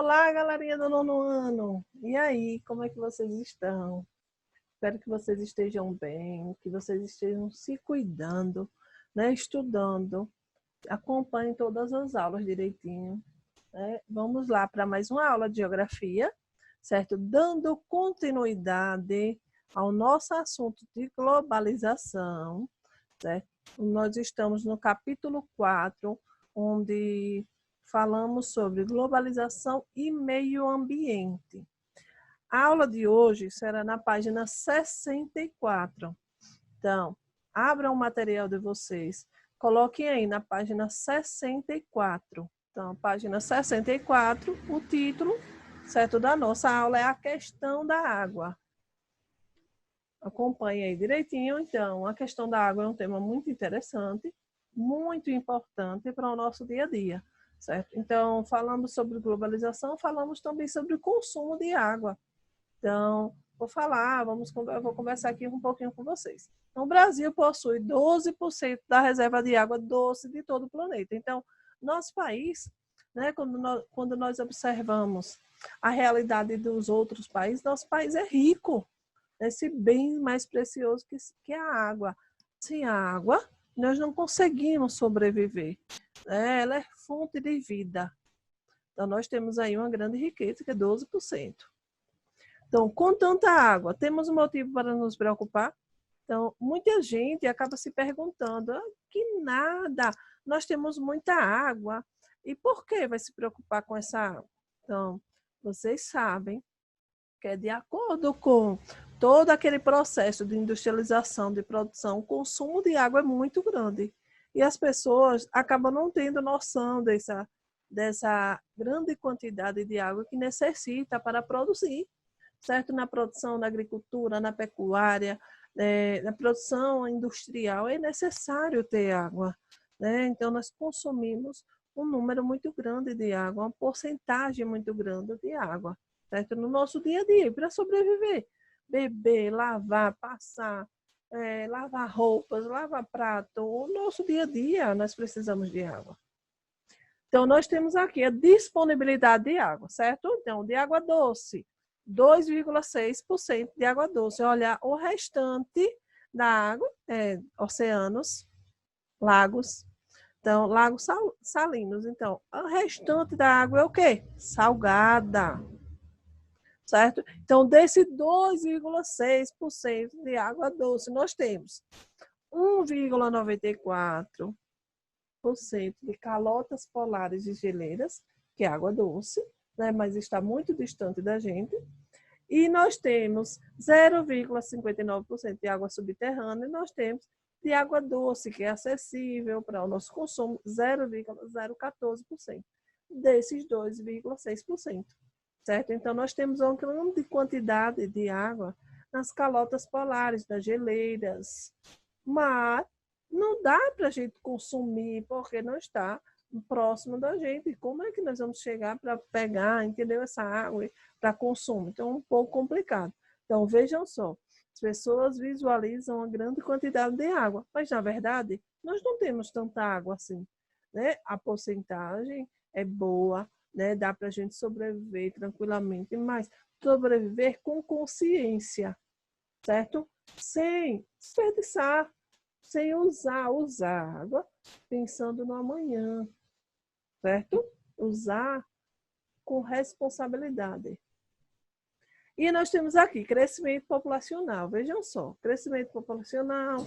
Olá, galerinha do nono ano! E aí, como é que vocês estão? Espero que vocês estejam bem, que vocês estejam se cuidando, né? Estudando. Acompanhem todas as aulas direitinho, né? Vamos lá para mais uma aula de geografia, certo? Dando continuidade ao nosso assunto de globalização, certo? Nós estamos no capítulo 4, onde falamos sobre globalização e meio ambiente. A aula de hoje será na página 64. Então, abram o material de vocês, coloquem aí na página 64. Então, página 64, o título, certo, da nossa aula é a questão da água. Acompanhe aí direitinho. Então, a questão da água é um tema muito interessante, muito importante para o nosso dia a dia, certo? Então, falamos sobre globalização, falamos também sobre o consumo de água. Então, eu vou conversar aqui um pouquinho com vocês. Então, o Brasil possui 12% da reserva de água doce de todo o planeta. Então, nosso país, né, quando nós observamos a realidade dos outros países, nosso país é rico nesse bem mais precioso que é a água. Sem a água, nós não conseguimos sobreviver. Ela é fonte de vida. Então, nós temos aí uma grande riqueza, que é 12%. Então, com tanta água, temos um motivo para nos preocupar? Então, muita gente acaba se perguntando, que nada, nós temos muita água, e por que vai se preocupar com essa água? Então, vocês sabem que é de acordo com todo aquele processo de industrialização, de produção, o consumo de água é muito grande. E as pessoas acabam não tendo noção dessa grande quantidade de água que necessita para produzir, certo? Na produção da agricultura, na pecuária, na produção industrial, é necessário ter água, né? Então, nós consumimos um número muito grande de água, uma porcentagem muito grande de água, certo? No nosso dia a dia, para sobreviver. Beber, lavar, passar, lavar roupas, lavar prato. O nosso dia a dia, nós precisamos de água. Então, nós temos aqui a disponibilidade de água, certo? Então, de água doce, 2,6% de água doce. Olha, o restante da água, oceanos, lagos. Então, lagos salinos. Então, o restante da água é o quê? Salgada. Certo? Então, desse 2,6% de água doce, nós temos 1,94% de calotas polares e geleiras, que é água doce, né? Mas está muito distante da gente. E nós temos 0,59% de água subterrânea e nós temos de água doce, que é acessível para o nosso consumo, 0,014% desses 2,6%. Certo? Então, nós temos uma grande quantidade de água nas calotas polares, nas geleiras, mas não dá para a gente consumir porque não está próximo da gente. Como é que nós vamos chegar para pegar, entendeu, essa água para consumo? Então, é um pouco complicado. Então, vejam só, as pessoas visualizam uma grande quantidade de água, mas, na verdade, nós não temos tanta água assim, né? A porcentagem é boa, né? Dá para a gente sobreviver tranquilamente, mas sobreviver com consciência, certo? Sem desperdiçar, sem usar água pensando no amanhã, certo? Usar com responsabilidade. E nós temos aqui crescimento populacional. Vejam só, crescimento populacional,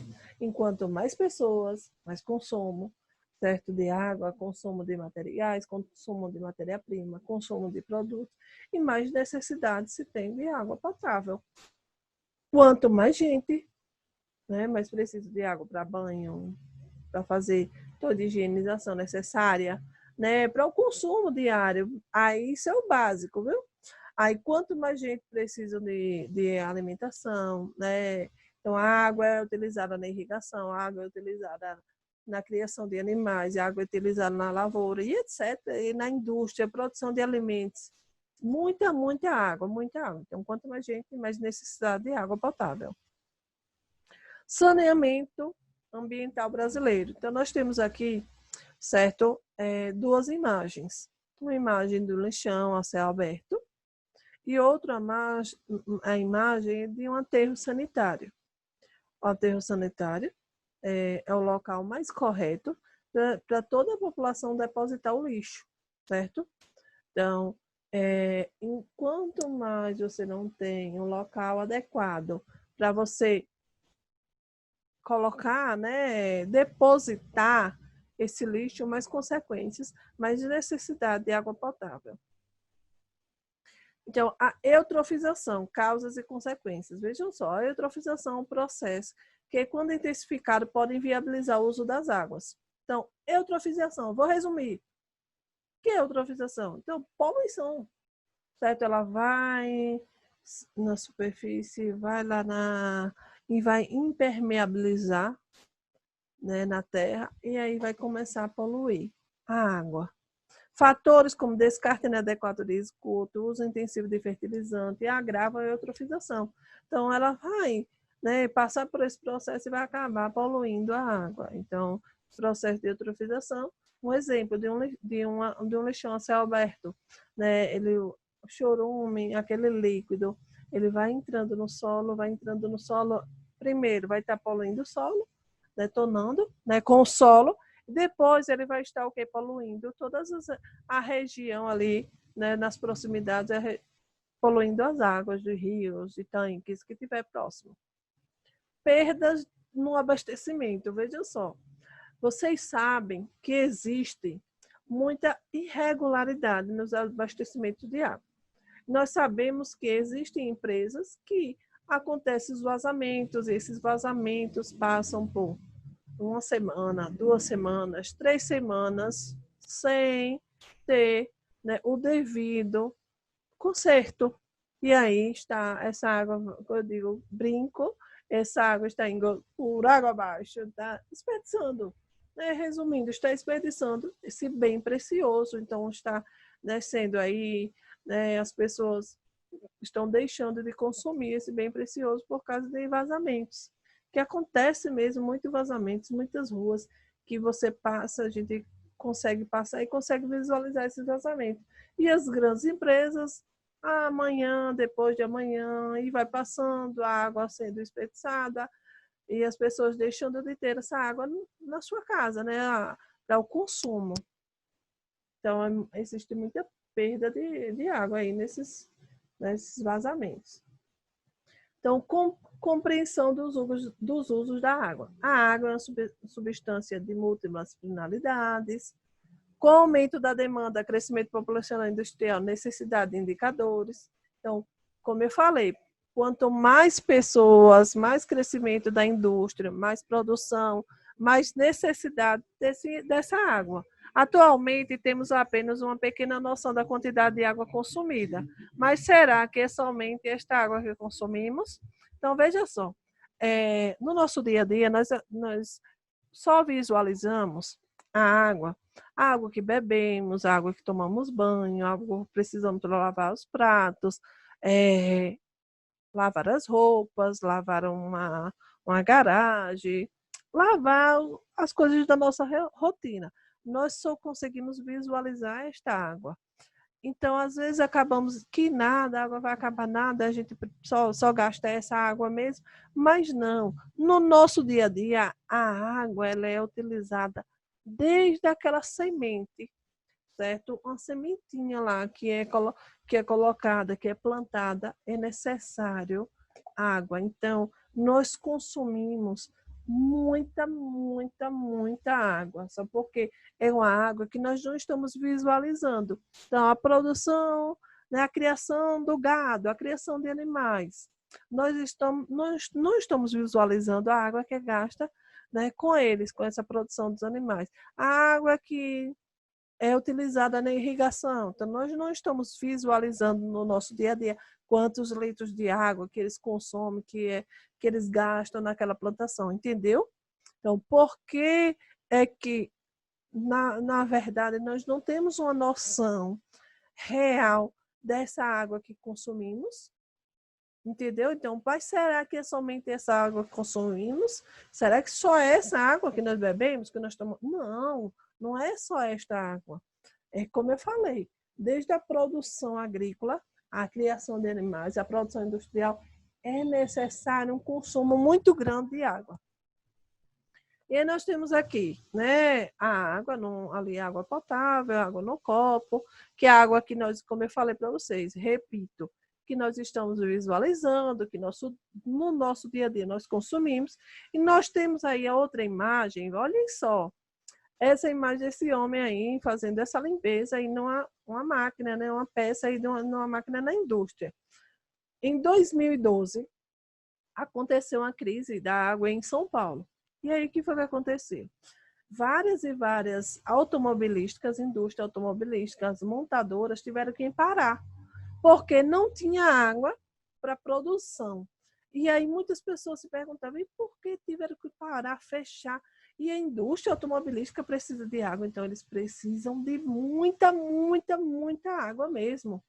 enquanto mais pessoas, mais consumo, certo? De água, consumo de materiais, consumo de matéria-prima, consumo de produtos, e mais necessidade se tem de água potável. Quanto mais gente, né, mais precisa de água para banho, para fazer toda a higienização necessária, né, para o consumo diário. Aí isso é o básico, viu? Aí, quanto mais gente precisa de alimentação, né? Então, a água é utilizada na irrigação, a água é utilizada na criação de animais, a água é utilizada na lavoura e etc. E na indústria, produção de alimentos. Muita, muita água, muita água. Então, quanto mais gente, mais necessidade de água potável. Saneamento ambiental brasileiro. Então, nós temos aqui, certo, duas imagens. uma imagem do lixão a céu aberto e outra a imagem de um aterro sanitário. O aterro sanitário é o local mais correto para toda a população depositar o lixo, certo? Então, enquanto mais você não tem um local adequado para você colocar, né, depositar esse lixo, mais consequências, mais necessidade de água potável. Então, a eutrofização, causas e consequências. Vejam só, a eutrofização é um processo que, quando intensificado, pode inviabilizar o uso das águas. Então, eutrofização, vou resumir. O que é eutrofização? Então, poluição, certo? Ela vai na superfície, vai lá e vai impermeabilizar, né, na terra, e aí vai começar a poluir a água. Fatores como descarte inadequado de esgoto, uso intensivo de fertilizante, agravam a eutrofização. Então, ela vai, né, passar por esse processo e vai acabar poluindo a água. Então, processo de eutrofização, um exemplo de um lixão a céu aberto, né, o chorume, aquele líquido, ele vai entrando no solo, primeiro vai estar poluindo o solo, detonando, né, com o solo. Depois ele vai estar o quê? Poluindo a região ali, né, nas proximidades, poluindo as águas de rios e tanques que tiver próximo. Perdas no abastecimento, veja só. Vocês sabem que existe muita irregularidade nos abastecimentos de água. Nós sabemos que existem empresas que acontecem os vazamentos, e esses vazamentos passam por uma semana, 2 semanas, 3 semanas, sem ter, né, o devido conserto. E aí está essa água, eu digo, brinco, essa água está indo por água abaixo, está desperdiçando. Né? Resumindo, está desperdiçando esse bem precioso, então está descendo aí, né, as pessoas estão deixando de consumir esse bem precioso por causa de vazamentos. Que acontece mesmo, muitos vazamentos, muitas ruas que você passa, a gente consegue passar e consegue visualizar esses vazamentos. E as grandes empresas, amanhã, depois de amanhã, e vai passando, a água sendo desperdiçada, e as pessoas deixando de ter essa água na sua casa, né, para o consumo. Então, existe muita perda de água aí nesses vazamentos. Então, compreensão dos usos da água. A água é uma substância de múltiplas finalidades. Com o aumento da demanda, crescimento populacional industrial, necessidade de indicadores. Então, como eu falei, quanto mais pessoas, mais crescimento da indústria, mais produção, mais necessidade dessa água. Atualmente, temos apenas uma pequena noção da quantidade de água consumida. Mas será que é somente esta água que consumimos? Então, veja só. No nosso dia a dia, nós só visualizamos a água que bebemos, a água que tomamos banho, a água que precisamos para lavar os pratos, lavar as roupas, lavar uma garagem, lavar as coisas da nossa rotina. Nós só conseguimos visualizar esta água. Então, às vezes, acabamos que nada, a água vai acabar nada, a gente só gasta essa água mesmo, mas não. No nosso dia a dia, a água ela é utilizada desde aquela semente, certo? Uma sementinha lá que é colocada, que é plantada, é necessário água. Então, nós consumimos muita água, só porque é uma água que nós não estamos visualizando. Então, a produção, né, a criação do gado, a criação de animais, nós não estamos visualizando a água que é gasta, né, com eles, com essa produção dos animais. A água que é utilizada na irrigação. Então, nós não estamos visualizando no nosso dia a dia quantos litros de água que eles consomem, que eles gastam naquela plantação, entendeu? Então, por que é que, na verdade, nós não temos uma noção real dessa água que consumimos? Entendeu? Então, mas será que é somente essa água que consumimos? Será que só é essa água que nós bebemos, que nós tomamos? Não, não é só esta água. É como eu falei, desde a produção agrícola, a criação de animais, a produção industrial, é necessário um consumo muito grande de água. E aí nós temos aqui, né, a água, ali água potável, água no copo, que é a água que nós, como eu falei para vocês, repito, que nós estamos visualizando, que no nosso dia a dia nós consumimos. E nós temos aí a outra imagem, olhem só, essa imagem desse homem aí fazendo essa limpeza aí numa máquina, né, uma peça aí numa máquina na indústria. Em 2012, aconteceu uma crise da água em São Paulo. E aí, o que foi que aconteceu? Várias e várias automobilísticas, indústrias automobilísticas, montadoras tiveram que parar, porque não tinha água para produção. E aí muitas pessoas se perguntavam, e por que tiveram que parar, fechar? E a indústria automobilística precisa de água, então eles precisam de muita, muita, muita água mesmo.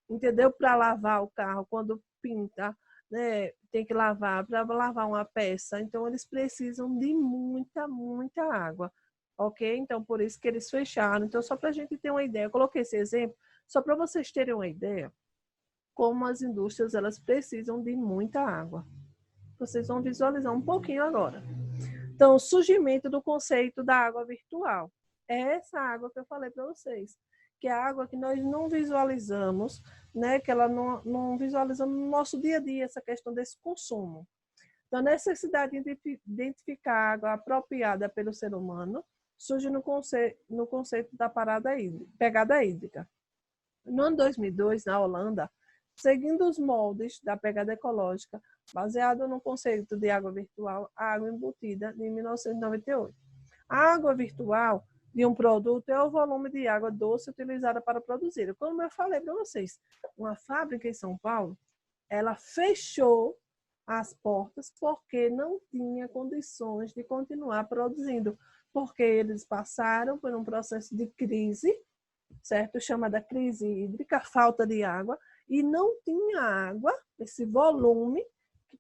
Entendeu? Para lavar o carro quando pinta, né? Tem que lavar, para lavar uma peça. Então, eles precisam de muita, muita água. Ok? Então, por isso que eles fecharam. Então, só para a gente ter uma ideia, eu coloquei esse exemplo só para vocês terem uma ideia como as indústrias elas precisam de muita água. Vocês vão visualizar um pouquinho agora. Então, o surgimento do conceito da água virtual. É essa água que eu falei para vocês, que é a água que nós não visualizamos, né? Que ela não visualizamos no nosso dia a dia, essa questão desse consumo. Então, a necessidade de identificar a água apropriada pelo ser humano surge no conceito da pegada hídrica. No ano 2002, na Holanda, seguindo os moldes da pegada ecológica, baseado no conceito de água virtual, a água embutida, de 1998. A água virtual de um produto é o volume de água doce utilizada para produzir. Como eu falei para vocês, uma fábrica em São Paulo, ela fechou as portas porque não tinha condições de continuar produzindo, porque eles passaram por um processo de crise, certo? Chamada crise hídrica, falta de água, e não tinha água, esse volume,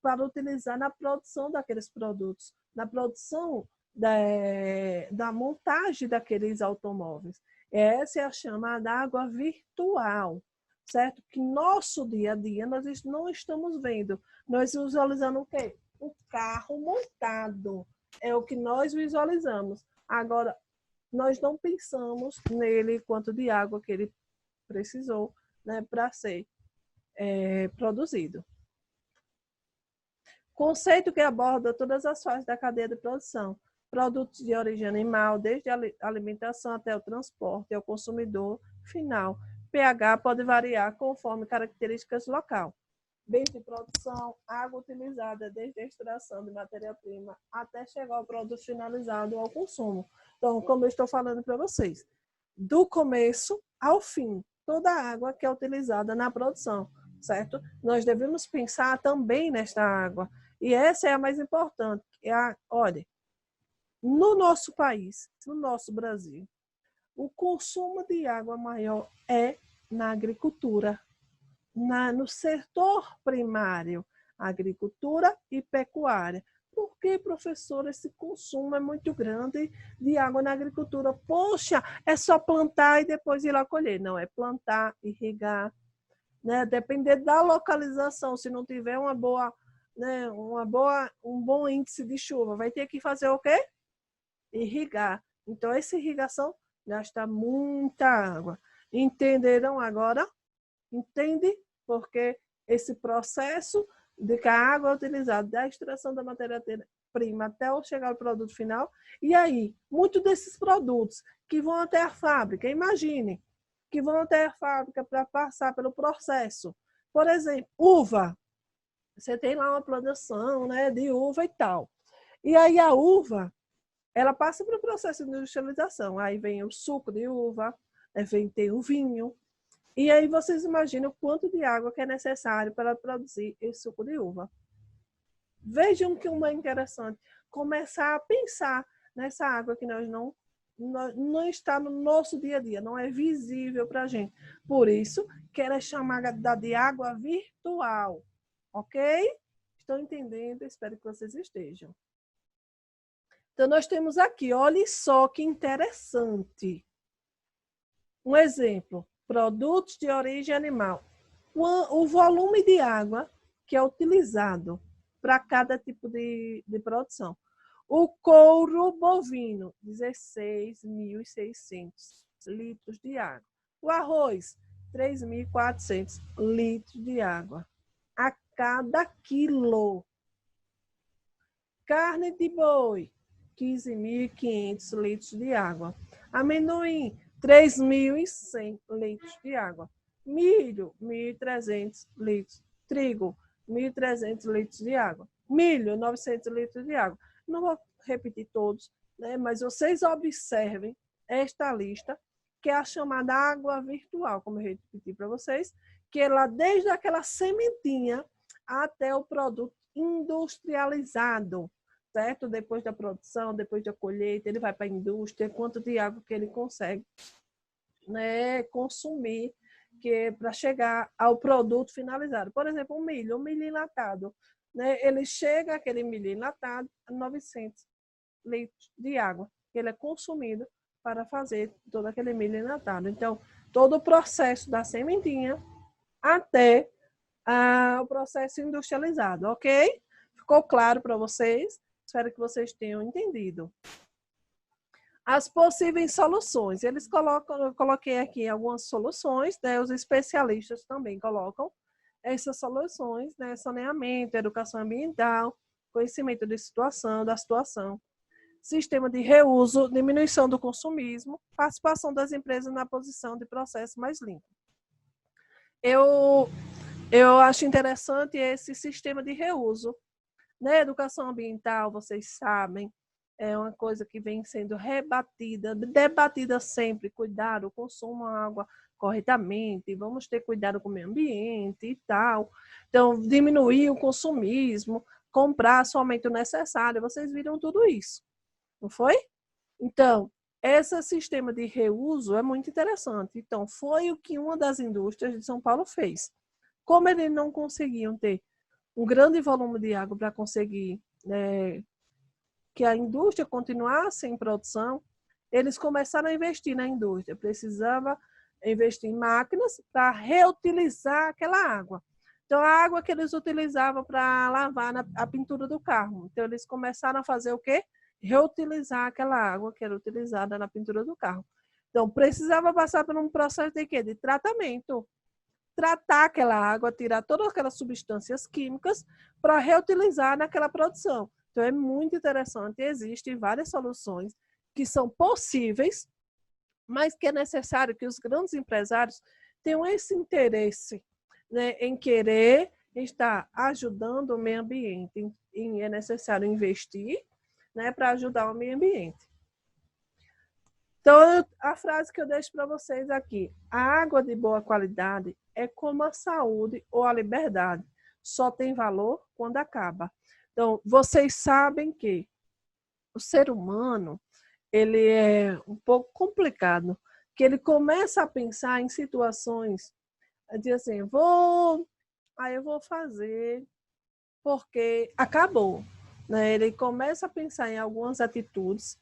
para utilizar na produção daqueles produtos, na produção da montagem daqueles automóveis. Essa é a chamada água virtual, certo? Que nosso dia a dia nós não estamos vendo. Nós visualizamos o quê? O carro montado. É o que nós visualizamos. Agora, nós não pensamos nele quanto de água que ele precisou, né, para ser produzido. Conceito que aborda todas as fases da cadeia de produção. Produtos de origem animal, desde a alimentação até o transporte e ao consumidor final. pH pode variar conforme características local. Bens de produção, água utilizada desde a extração de matéria-prima até chegar ao produto finalizado ao consumo. Então, como eu estou falando para vocês, do começo ao fim, toda a água que é utilizada na produção, certo? Nós devemos pensar também nesta água. E essa é a mais importante. Olha, no nosso país, no nosso Brasil, o consumo de água maior é na agricultura, no setor primário, agricultura e pecuária. Por que, professor, esse consumo é muito grande de água na agricultura? Poxa, é só plantar e depois ir lá colher. Não, é plantar, irrigar, né? Depender da localização, se não tiver um bom índice de chuva, vai ter que fazer o quê? Irrigar. Então, essa irrigação gasta muita água. Entenderam agora? Entende? Porque esse processo de que a água é utilizada da extração da matéria-prima até chegar ao produto final, e aí, muitos desses produtos que vão até a fábrica, imagine, que vão até a fábrica para passar pelo processo. Por exemplo, uva. Você tem lá uma plantação, né, de uva e tal. E aí a uva, ela passa pelo processo de industrialização. Aí vem o suco de uva, tem o vinho. E aí vocês imaginam o quanto de água que é necessário para produzir esse suco de uva. Vejam que é interessante começar a pensar nessa água que não está no nosso dia a dia, não é visível para a gente. Por isso que ela é chamada de água virtual. Ok? Estão entendendo? Espero que vocês estejam. Então, nós temos aqui, olha só que interessante. Um exemplo, produtos de origem animal. O volume de água que é utilizado para cada tipo de produção. O couro bovino, 16.600 litros de água. O arroz, 3.400 litros de água a cada quilo. Carne de boi, 15.500 litros de água. Amendoim, 3.100 litros de água. Milho, 1.300 litros. Trigo, 1.300 litros de água. Milho, 900 litros de água. Não vou repetir todos, né? Mas vocês observem esta lista, que é a chamada água virtual, como eu repeti para vocês, que ela, desde aquela sementinha até o produto industrializado, certo? Depois da produção, depois da colheita, ele vai para a indústria, quanto de água que ele consegue, né, consumir, que é para chegar ao produto finalizado. Por exemplo, o milho enlatado, né? Ele chega, aquele milho enlatado, a 900 litros de água, que ele é consumido para fazer todo aquele milho enlatado. Então, todo o processo da sementinha até o processo industrializado, ok? Ficou claro para vocês? Espero que vocês tenham entendido. As possíveis soluções. Eles colocam, eu coloquei aqui algumas soluções, né? Os especialistas também colocam essas soluções, né? Saneamento, educação ambiental, conhecimento da situação, sistema de reuso, diminuição do consumismo, participação das empresas na posição de processo mais limpo. Eu acho interessante esse sistema de reuso, né? Educação ambiental, vocês sabem, é uma coisa que vem sendo debatida sempre. Cuidar, o consumo de água corretamente, vamos ter cuidado com o meio ambiente e tal. Então, diminuir o consumismo, comprar somente o necessário. Vocês viram tudo isso, não foi? Então, esse sistema de reuso é muito interessante. Então, foi o que uma das indústrias de São Paulo fez. Como eles não conseguiam ter um grande volume de água para conseguir que a indústria continuasse em produção, eles começaram a investir na indústria. Precisava investir em máquinas para reutilizar aquela água. Então, a água que eles utilizavam para lavar a pintura do carro. Então, eles começaram a fazer o quê? Reutilizar aquela água que era utilizada na pintura do carro. Então, precisava passar por um processo de quê? De tratamento. Tratar aquela água, tirar todas aquelas substâncias químicas para reutilizar naquela produção. Então, é muito interessante. Existem várias soluções que são possíveis, mas que é necessário que os grandes empresários tenham esse interesse, né, em querer estar ajudando o meio ambiente. E é necessário investir, né, para ajudar o meio ambiente. Então, a frase que eu deixo para vocês aqui: a água de boa qualidade é como a saúde ou a liberdade. Só tem valor quando acaba. Então, vocês sabem que o ser humano, ele é um pouco complicado, que ele começa a pensar em situações de assim, eu vou fazer porque acabou, né? Ele começa a pensar em algumas atitudes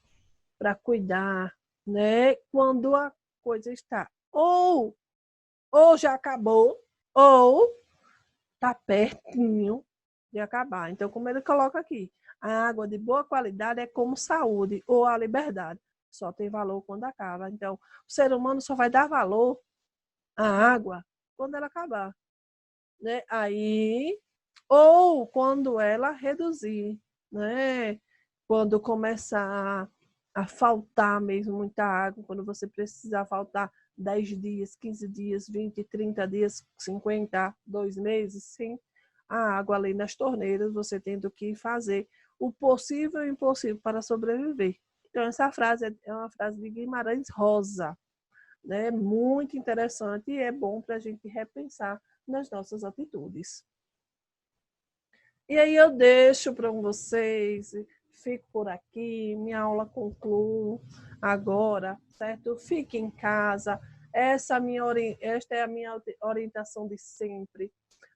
para cuidar, né? Quando a coisa está ou já acabou, ou está pertinho de acabar. Então, como ele coloca aqui, a água de boa qualidade é como saúde ou a liberdade. Só tem valor quando acaba. Então, o ser humano só vai dar valor à água quando ela acabar, né? Aí, ou quando ela reduzir, né? Quando começar a faltar mesmo muita água, quando você precisar faltar 10 dias, 15 dias, 20, 30 dias, 50, 2 meses, sim, a água ali nas torneiras, você tendo que fazer o possível e o impossível para sobreviver. Então, essa frase é uma frase de Guimarães Rosa, né? Muito interessante e é bom para a gente repensar nas nossas atitudes. E aí eu deixo para vocês, fico por aqui, minha aula conclui agora, certo? Fique em casa, esta é a minha orientação de sempre,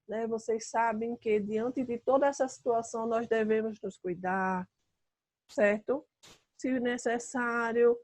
né? Vocês sabem que diante de toda essa situação nós devemos nos cuidar, certo? Se necessário,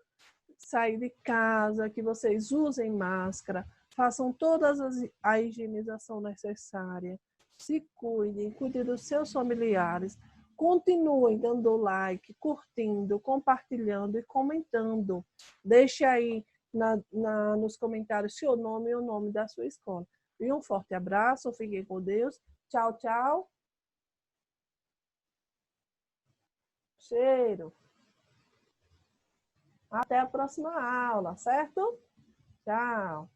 sair de casa, que vocês usem máscara, façam todas a higienização necessária, se cuidem, cuidem dos seus familiares, continuem dando like, curtindo, compartilhando e comentando. Deixe aí nos comentários seu nome e o nome da sua escola. E um forte abraço, fiquem com Deus. Tchau, tchau. Cheiro. Até a próxima aula, certo? Tchau.